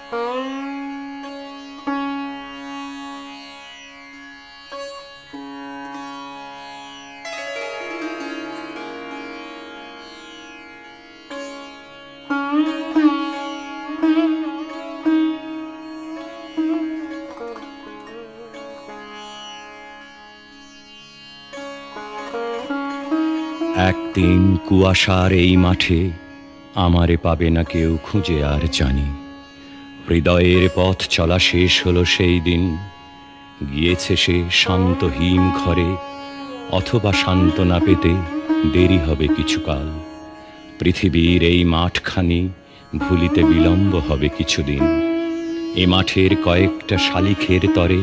একদিন কুয়াশার এই মাঠে আমারে পাবে না কেউ খুঁজে আর জানি। হৃদয়ের পথ চলা শেষ হলো সেই দিন। গিয়েছে সে শান্ত হিম ঘরে, অথবা শান্ত না পেতে দেরি হবে কিছুকাল। পৃথিবীর এই মাঠখানি ভুলিতে বিলম্ব হবে কিছুদিন। এ মাঠের কয়েকটা শালিখের তরে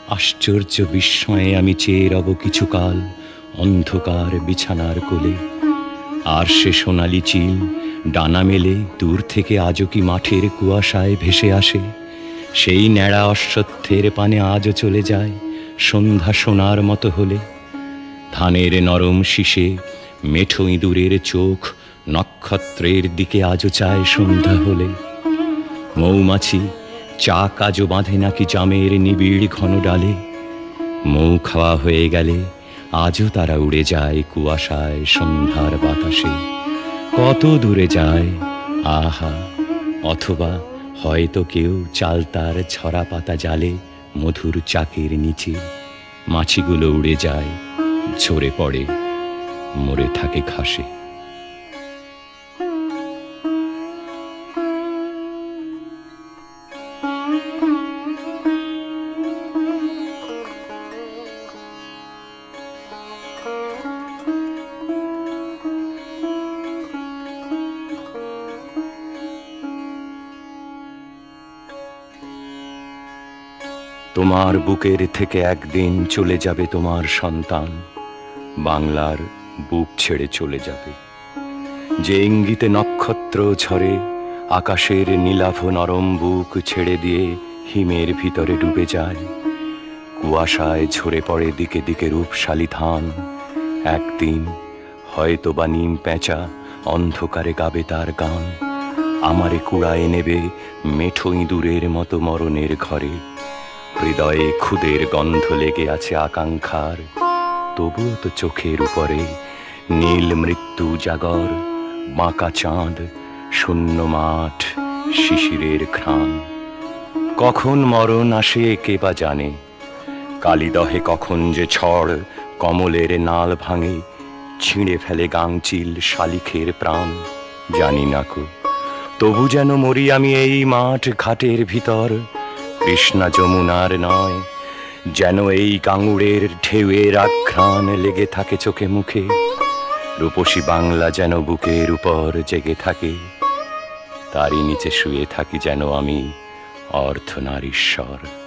আশ্চর্য বিস্ময়ে আমি চেয়ে রব কিছুকাল অন্ধকার বিছানার কোলে। আর সে সোনালি চিল ডানা মেলে দূর থেকে আজও কি মাঠের কুয়াশায় ভেসে আসে। সেই ন্যাড়া অশ্বত্থের পানে আজও চলে যায় সন্ধ্যা সোনার মতো হলে। ধানের নরম শীষে মেঠো ইঁদুরের চোখ নক্ষত্রের দিকে আজও চায় সন্ধ্যা হলে। মৌমাছি চাক আজও বাঁধে নাকি জামের নিবিড় ঘন ডালে। মৌ খাওয়া হয়ে গেলে আজও তারা উড়ে যায় কুয়াশায় সন্ধ্যার বাতাসে। কত দূরে যায় আহা! অথবা হয়তো কেউ চালতার ছড়া পাতা জালে মধুর চাকের নিচে। মাছিগুলো উড়ে যায়, ঝরে পড়ে, মরে থাকে ঘাসে। তোমার বুকের থেকে একদিন চলে যাবে তোমার সন্তান, বাংলার বুক ছেড়ে চলে যাবে। যে ইঙ্গিতে নক্ষত্র ঝরে আকাশের নীলাভ নরম বুক ছেড়ে দিয়ে হিমের ভিতরে ডুবে যায়। কুয়াশায় ঝরে পড়ে দিকে দিকে রূপশালী ধান। একদিন হয়তো বা নিম পেঁচা অন্ধকারে গাবে তার গান। আমারে কুড়ায় নেবে মেঠো ইঁদুরের মতো মরণের ঘরে। হৃদয়ে খুদের গন্ধ লেগে আছে আকাঙ্ক্ষার, তবুও তো চোখের উপরে নীল মৃত্যু জাগর। বাঁকা চাঁদ, শূন্য মাঠ, শিশিরের ঘ্রাণ। কখন মরণ আসে কে বা জানে। কালিদহে কখন যে ছড় কমলের নাল ভাঙে, ছিঁড়ে ফেলে গাংচিল শালিখের প্রাণ। জানি না কো, তবু যেন মরি আমি এই মাঠ ঘাটের ভিতর। কৃষ্ণা যমুনার নয়, যেন এই কাঙুড়ের ঢেউয়ের আঘ্রাণ লেগে থাকে চোখে মুখে। রূপসী বাংলা যেন বুকের উপর জেগে থাকে, তারই নিচে শুয়ে থাকি যেন আমি অর্ধনারীশ্বর।